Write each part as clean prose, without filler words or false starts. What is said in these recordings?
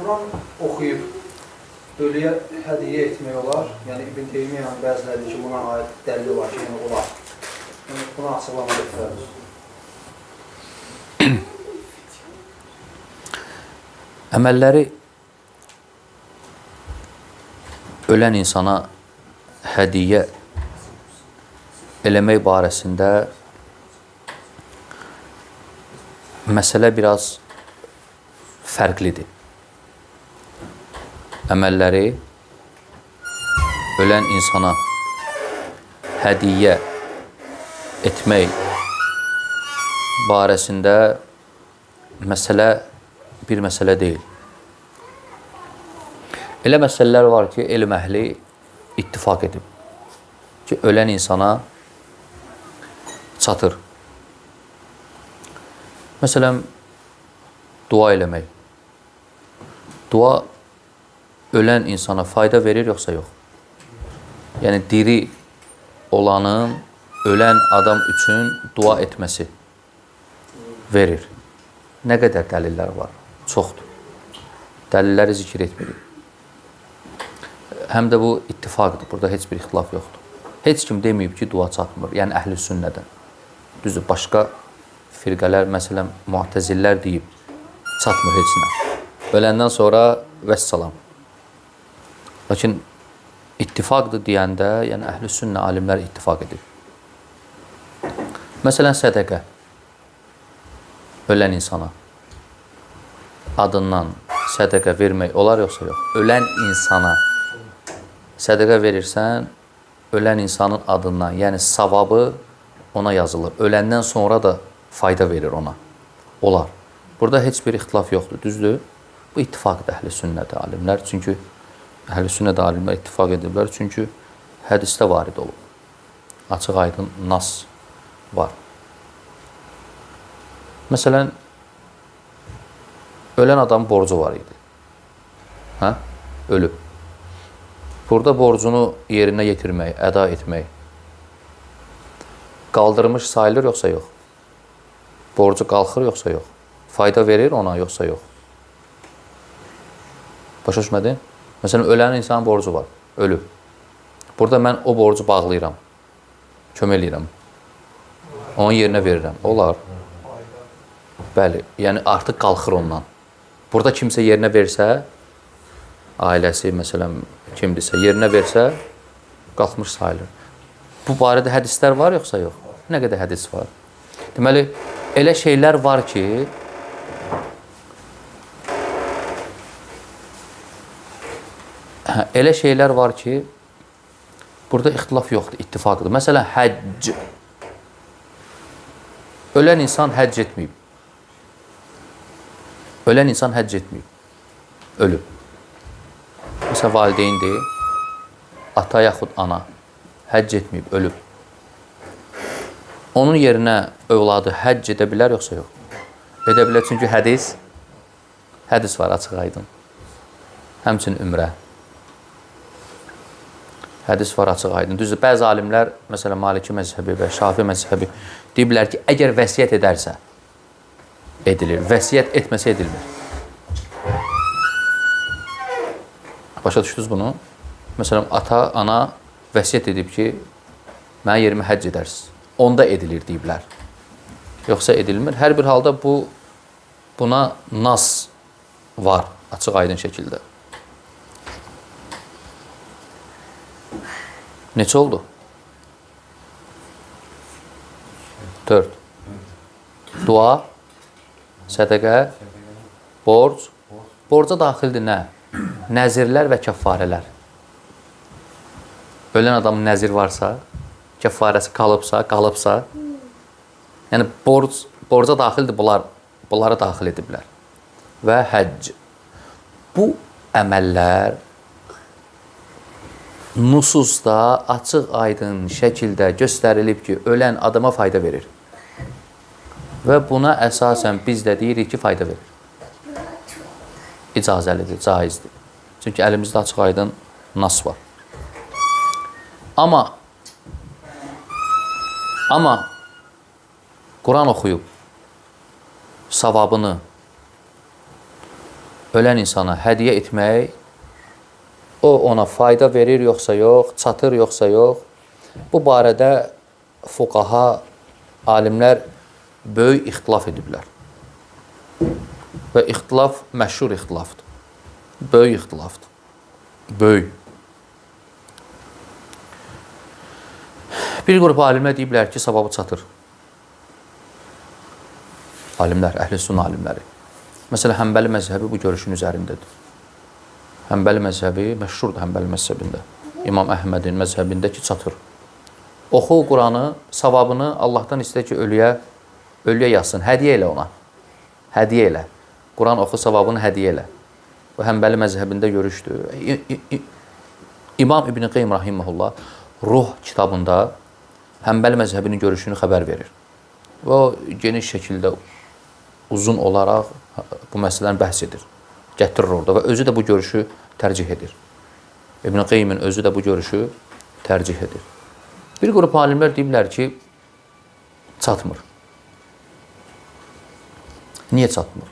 Quran oxuyub ölüyə hədiyyə etmək olar. Yəni İbn Teymiyyanın bəziləri ki, buna aid dəlili var ki, yəni olar. Yəni buna açıqlama etməlidir. Əməlləri ölən insana hədiyyə eləmək barəsində məsələ biraz fərqlidir. Əməlləri ölən insana hədiyyə etmək barəsində məsələ bir məsələ deyil. Elə məsələlər var ki, elm əhli ittifaq edib ki, ölən insana çatır. Məsələn, dua eləmək. Dua ölən insana fayda verir, yoxsa yox? Yəni, diri olanın ölən adam üçün dua etməsi verir. Nə qədər dəlillər var? Çoxdur. Dəlilləri zikr etmirik. Həm də bu ittifaqdır. Burada heç bir ixtilaf yoxdur. Heç kim deməyib ki, dua çatmır. Yəni, əhl-i sünnədən. Düzdür, başqa firqələr, məsələn, mu'təzillər deyib, çatmır heç nə. Öləndən sonra vəssalam. Lakin ittifaqdır deyəndə, yəni əhl-i sünnə alimlər ittifaq edib. Məsələn, sədəqə. Ölən insana adından sədəqə vermək olar, yoxsa yox? Ölən insana sədəqə verirsən, ölən insanın adından, yəni savabı ona yazılır. Öləndən sonra da fayda verir ona. Olar. Burada heç bir ixtilaf yoxdur, düzdür? Bu ittifaqdır əhl-i sünnədə alimlər. Çünki əhl-i sünnədə alimlər ittifaq ediblər. Çünki hədisdə varid olub. Açıq aydın nas var. Məsələn, ölən adam borcu var idi. Hə? Ölüb. Burada borcunu yerinə yetirmək, əda etmək qaldırmış sayılır, yoxsa yox? Borcu qalxır, yoxsa yox? Fayda verir ona, yoxsa yox? Başa düşmədin? Məsələn, ölən insanın borcu var, ölüb. Burada mən o borcu bağlayıram, kömək eləyirəm. Onun yerinə verirəm. Olar. Bəli, yəni artıq qalxır ondan. Burada kimsə yerinə versə, ailəsi, məsələn, kimdirsə, yerinə versə, qalxmış sayılır. Bu barədə hədislər var, yoxsa yox? Nə qədər hədis var? Deməli, elə şeylər var ki, burada ixtilaf yoxdur, ittifaqdır. Məsələn, həcc. Ölən insan həcc etməyib. Ölən insan həcc etməyib. Ölüb. Məsələn, valideyndir, ata yaxud ana həcc etməyib, ölüb. Onun yerinə övladı həcc edə bilər, yoxsa yox? Edə bilər, çünki hədis var, açıq aydın. Həmçinin ümrə. Hədis var, açıq aydın. Düzdür, bəzi alimlər, məsələn, Maliki məzhəbi və Şafi məzhəbi deyiblər ki, əgər vəsiyyət edərsə, edilir. Vəsiyyət etməsə edilmir. Başa düşdünüz bunu? Məsələn, ata, ana vəsiyyət edib ki, mənə yerimi həcc edərsiniz. Onda edilir deyiblər. Yoxsa edilmir. Hər bir halda buna nas var, açıq aydın şəkildə. Neçə oldu? 4. Dua, sədəqə, borc. Borca daxildir nə? Nəzirlər və kəffarələr. Ölən adamın nəzir varsa, kəffarəsi qalıbsa, yəni borca daxildir, bunları daxil ediblər. Və həcc. Bu əməllər nususda açıq aydın şəkildə göstərilib ki, ölən adama fayda verir. Və buna əsasən biz də deyirik ki, fayda verir. İcazəlidir, caizdir. Çünki əlimizdə açıq aydın nas var. Amma Quran oxuyub savabını ölən insana hədiyyə etmək, o ona fayda verir yoxsa yox, çatır yoxsa yox, bu barədə fuqaha, alimlər böyük ixtilaf ediblər. Və ixtilaf məşhur ixtilafdır. Böyük ixtilafdır. Böyük. Bir qrup alimlər deyiblər ki, savabı çatır. Alimlər, əhl-i sünnə alimləri. Məsələn, Həmbəli məzhəbi bu görüşün üzərindədir. Həmbəli məzhəbi məşhurdur Həmbəli məzhəbində. İmam Əhmədin məzhəbində ki, çatır. Oxu Quranı, savabını Allahdan istə ki, ölüyə yazsın. Hədiyyə elə ona. Hədiyyə elə. Quran oxu, savabını hədiyyə elə. Bu Həmbəli məzhəbində görüşdür. İmam İbn Qeym rahimehullah Ruh kitabında Həmbəli məzhəbinin görüşünü xəbər verir. Və o geniş şəkildə uzun olaraq bu məsələni bəhs edir. Gətirir orada və özü də bu görüşü tərcih edir. İbn Qeymin özü də bu görüşü tərcih edir. Bir qrup alimlər deyiblər ki, çatmır. Niyə çatmır?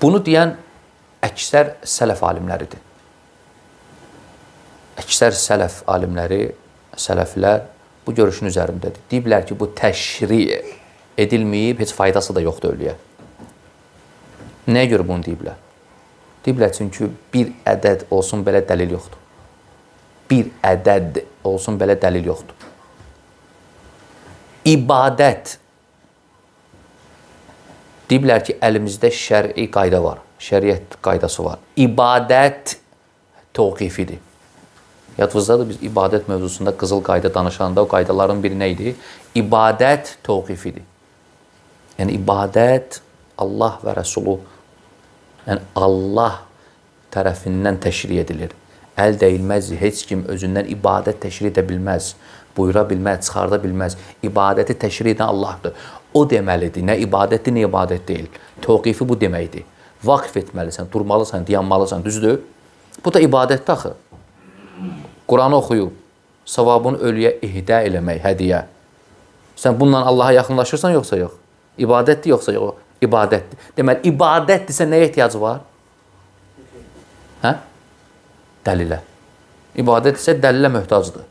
Bunu deyən əksər sələf alimləridir. Əksər sələf alimləri, sələflər bu görüşün üzərindədir. Deyiblər ki, bu təşri edilməyib, heç faydası da yoxdur ölüyə. Nəyə görə bunu deyiblər? Deyiblər çünki bir ədəd olsun belə dəlil yoxdur. Bir ədəd olsun belə dəlil yoxdur. İbadət. Deyiblər ki, əlimizdə şəri qayda var, şəriət qaydası var. İbadət təvqifidir. Yadınızdadır, biz ibadət mövzusunda qızıl qayda danışanda o qaydaların biri nə idi? İbadət təvqifidir. Yəni, ibadət Allah və Rəsulu, yəni Allah tərəfindən təşri edilir. Əl dəyilməz, heç kim özündən ibadət təşri edə bilməz, buyura bilməz, çıxarda bilməz. İbadəti təşri edən Allahdır. O deməlidir, nə ibadətdir, nə ibadət deyil. Təvqifi bu deməkdir. Vaqf etməlisən, durmalısan, dayanmalısan, düzdür? Bu da ibadətdir axı. Quranı oxuyub, savabını ölüyə ihdə eləmək, hədiyyə. Sən bununla Allaha yaxınlaşırsan yoxsa yox? İbadətdir yoxsa yox? İbadətdir. Deməli, ibadətdirsə nəyə ehtiyacı var? Hə? Dəlilə. İbadət isə dəlilə möhtacdır.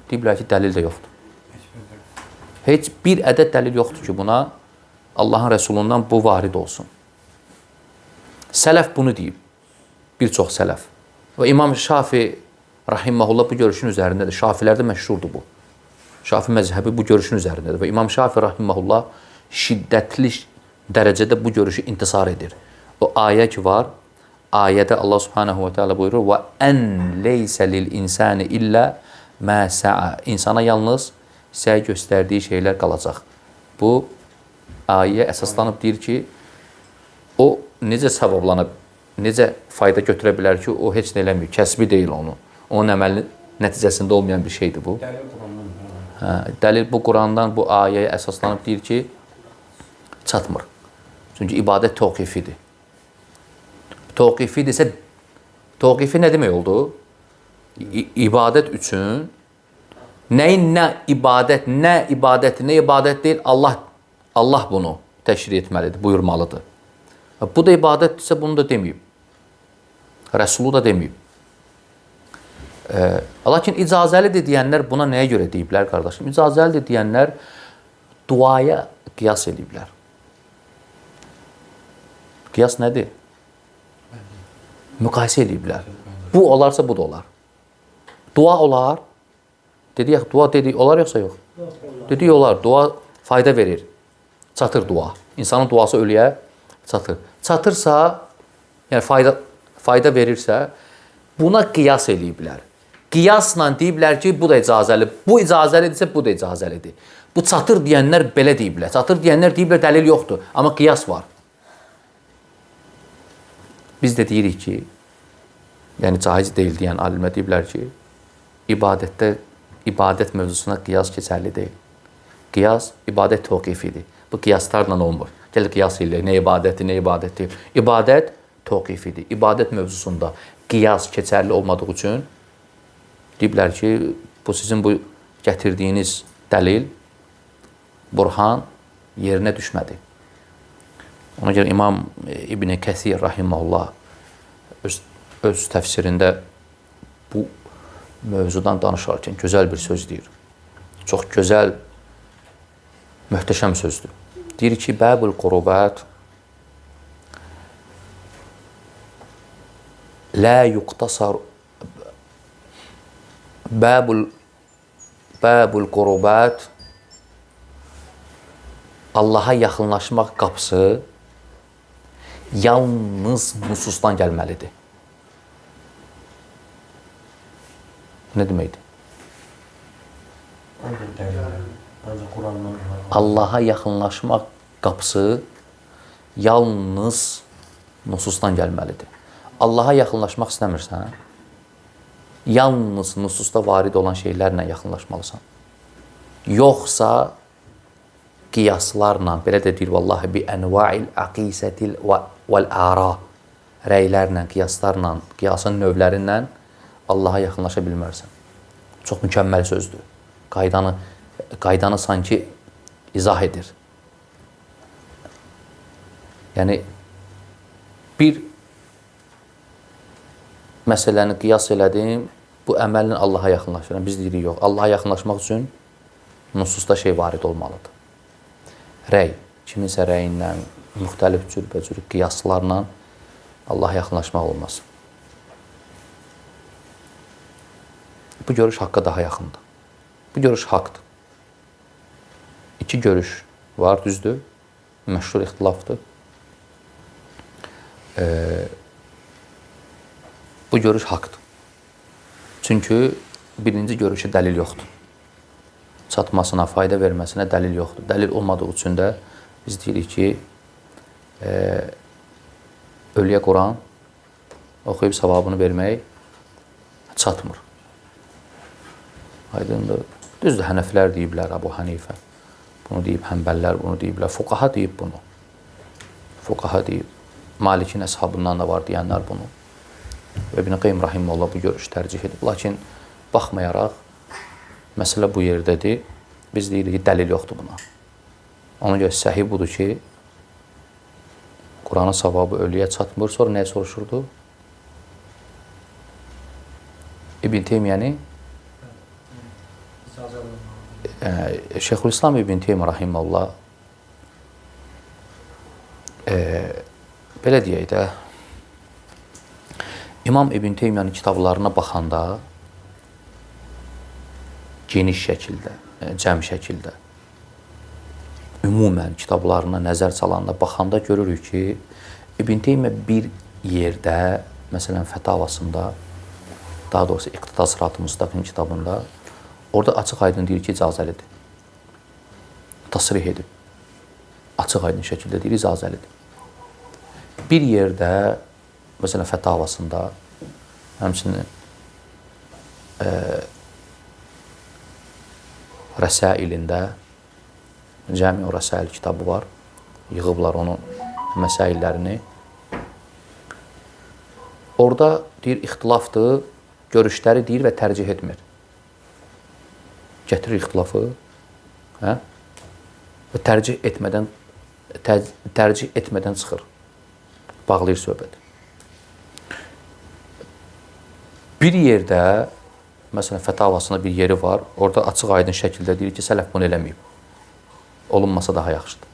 Deyiblər ki, dəlil də yoxdur. Heç bir ədəd dəlil yoxdur ki, buna Allahın Rəsulundan bu varid olsun. Sələf bunu deyib. Bir çox sələf. Və İmam Şafi rahimehullah bu görüşün üzərindədir. Şafilərdə məşhurdur bu. Şafi məzhəbi bu görüşün üzərindədir. Və İmam Şafi rahimehullah şiddətli dərəcədə bu görüşü intisar edir. O ayə ki var, ayədə Allah subhanahu wa ta'ala buyurur və ən leysə lil insani illə mə sə'a. İnsana yalnız səy göstərdiyi şeylər qalacaq. Bu ayə əsaslanıb deyir ki, o necə savablanıb, necə fayda götürə bilər ki, o heç nə eləmir, kəsbi deyil onu. Onun əməli nəticəsində olmayan bir şeydir bu. Dəlil bu Qurandan, bu ayəyə əsaslanıb deyir ki, çatmır. Çünki ibadət təvqifidir. Təvqifidirsə, təvqifi nə demək oldu? İbadət üçün nəyin nə ibadət, nə ibadət deyil, Allah bunu təşri etməlidir, buyurmalıdır. Bu da ibadətdirsə, bunu da deməyib. Rəsulu da deməyib. Lakin icazəlidir deyənlər buna nəyə görə deyiblər, qardaşım? İcazəlidir deyənlər duaya qiyas ediblər. Qiyas nədir? Müqayisə ediblər. Bu olarsa bu da olar. Dua olar. Dedik, dua dedik, olar yoxsa yox? Dedik, olar. Dua fayda verir. Çatır dua. İnsanın duası ölüyə çatır. Çatırsa, yəni fayda verirsə, buna qiyas ediblər. Qiyasla deyiblər ki, bu da icazəli. Bu icazəlidirsə, bu da icazəlidir. Bu çatır deyənlər belə deyiblər. Çatır deyənlər deyiblər, dəlil yoxdur. Amma qiyas var. Biz də deyirik ki, yəni caiz deyil deyən alimlər deyiblər ki, ibadət mövzusuna qiyas keçərli deyil. Qiyas ibadət təvqifidir. Bu qiyaslarla olmur. Gəl qiyas eləyək, nə ibadətdir, nə ibadət deyil. İbadət təvqifidir. İbadət mövzusunda qiyas keçərli olmadığı üçün deyiblər ki, bu sizin bu gətirdiyiniz dəlil, burhan yerinə düşmədi. Ona görə İmam İbn Kəthir rahimehullah öz təfsirində bu mövzudan danışarkən gözəl bir söz deyir. Çox gözəl, möhtəşəm sözdür. Deyir ki, bəbul qurubat la yuqtasar bəbul qurubat Allaha yaxınlaşmaq qapısı yalnız nususdan gəlməlidir. Nə deməkdir? Allaha yaxınlaşmaq qapısı yalnız nususdan gəlməlidir. Allaha yaxınlaşmaq istəmirsən, yalnız nususda varid olan şeylərlə yaxınlaşmalısan. Yoxsa qiyaslarla, belə də deyir, vallahi bi ənva'il aqisətil vəl-əra, rəylərlə, qiyaslarla, qiyasın növlərindən Allaha yaxınlaşa bilmərsən. Çox mükəmməl sözdür. Qaydanı sanki izah edir. Yəni, bir məsələni qiyas elədim, bu əməllə Allaha yaxınlaşıram. Biz deyirik, yox, Allaha yaxınlaşmaq üçün nususda şey varid olmalıdır. Rəy, kiminsə rəyindən, müxtəlif cürbəcür qiyaslarla Allaha yaxınlaşmaq olmaz. Bu görüş haqqa daha yaxındır. Bu görüş haqdır. İki görüş var, düzdür. Məşhur ixtilafdır. Bu görüş haqdır. Çünki birinci görüşə dəlil yoxdur. Çatmasına, fayda verməsinə dəlil yoxdur. Dəlil olmadığı üçün də biz deyirik ki, ölüyə Quran oxuyub savabını vermək çatmır. Aydındır. Düzdür, Hənəflər deyiblər, Əbu Hənifə. Bunu deyib, Həmbəllər bunu deyiblər. Fuqaha deyib bunu. Fuqaha deyib. Malikin əshabından da var deyənlər bunu. Və İbn Qayyim rahimehullah bu görüş tərcih edib. Lakin baxmayaraq, məsələ bu yerdədir. Biz deyirik ki, dəlil yoxdur buna. Ona görə səhih budur ki, Quranın savabı ölüyə çatmır. Sonra nəyə soruşurdu? İbn Teymiyəni Şeyxülislam İbn Teymiyyə rahimehullah belə deyək də, İmam İbn Teymiyyənin kitablarına baxanda geniş şəkildə, cəm şəkildə, ümumən kitablarına nəzər salanda baxanda görürük ki, İbn Teymiyyə bir yerdə, məsələn, fətavasında, daha doğrusu İqtida Sırat-ı Müstəqim kitabında, orada açıq aydın deyir ki, icazəlidir. Tasrih edib. Açıq aydın şəkildə deyir, icazəlidir. Bir yerdə, məsələn, fətavasında, həmçinin Rəsailində, Cəmi-ü Rəsail kitabı var, yığıblar onun məsaillərini. Orada deyir, ixtilafdır, görüşləri deyir və tərcih etmir. Gətirir ixtilafı və tərcih etmədən çıxır. Bağlayır söhbəti. Bir yerdə, məsələn, fətavasında bir yeri var, orada açıq aydın şəkildə deyir ki, sələf bunu eləməyib. Olunmasa daha yaxşıdır.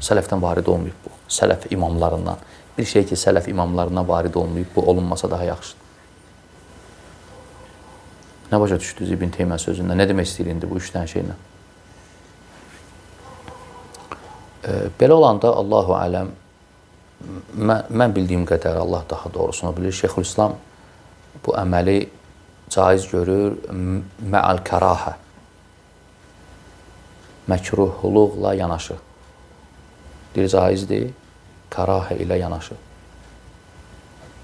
Sələfdən varid olmayıb bu. Sələf imamlarından. Bir şey ki, sələf imamlarından varid olmayıb, bu olunmasa daha yaxşıdır. Nə başa düşdünüz İbn Teymiyyə sözündə? Nə demək istəyir indi bu üç dənə şeylə? Belə olanda Allahu aləm, mən bildiyim qədər Allah daha doğrusunu bilir. Şeyxülislam bu əməli caiz görür mə'al kərahə, məkruhluqla yanaşı. Deyir, caizdir, kərahə ilə yanaşı.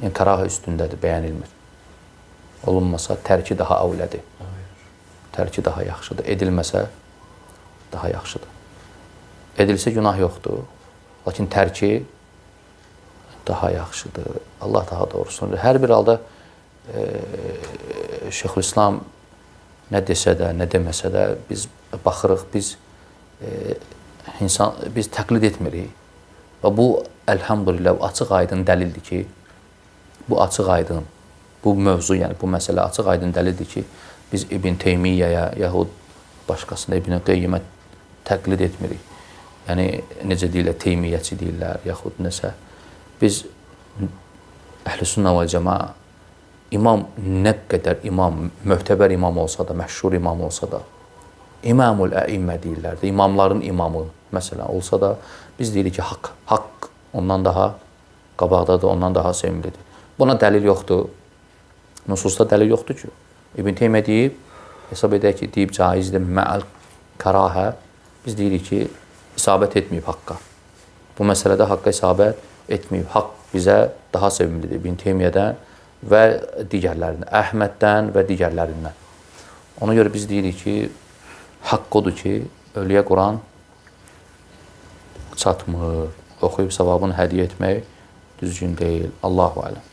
Yəni, kərahə üstündədir, bəyənilmir. Olunmasa tərki daha avlədir. Tərki daha yaxşıdır. Edilməsə daha yaxşıdır. Edilsə günah yoxdur. Lakin tərki daha yaxşıdır. Allah daha doğrusunu. Hər bir halda Şeyxülislam nə desə də, nə deməsə də biz baxırıq, biz təqlid etmirik. Və bu, əlhamdülillah, açıq aydın dəlildir ki, bu açıq aydın, bu mövzu, yəni bu məsələ açıq aydın dəlildir ki, biz İbn Teymiyyəyə, yaxud başqasına İbn Qeyyimə təqlid etmirik. Yəni, necə deyirlər, teymiyyəçi deyirlər, yaxud nəsə. Biz Əhl-i-Sünnə və Cəmaa imam nə qədər imam, möhtəbər imam olsa da, məşhur imam olsa da, İmamul Əimmə deyirlər də, imamların imamı məsələn olsa da, biz deyirik ki, haqq ondan daha qabaqdadır, ondan daha sevimlidir. Buna dəlil yoxdur. Nususda dəlil yoxdur ki. İbn Teymiyyə deyib, hesab edək ki, deyib caizdir, mə'al karahə, biz deyirik ki, isabət etməyib haqqa. Bu məsələdə haqqa isabət etməyib. Haqq bizə daha sevimlidir İbn Teymiyyədən və digərlərindən, Əhməddən və digərlərindən. Ona görə biz deyirik ki, haqq odur ki, ölüyə Quran çatmır, oxuyub savabını hədiyyə etmək düzgün deyil. Allahu aləm.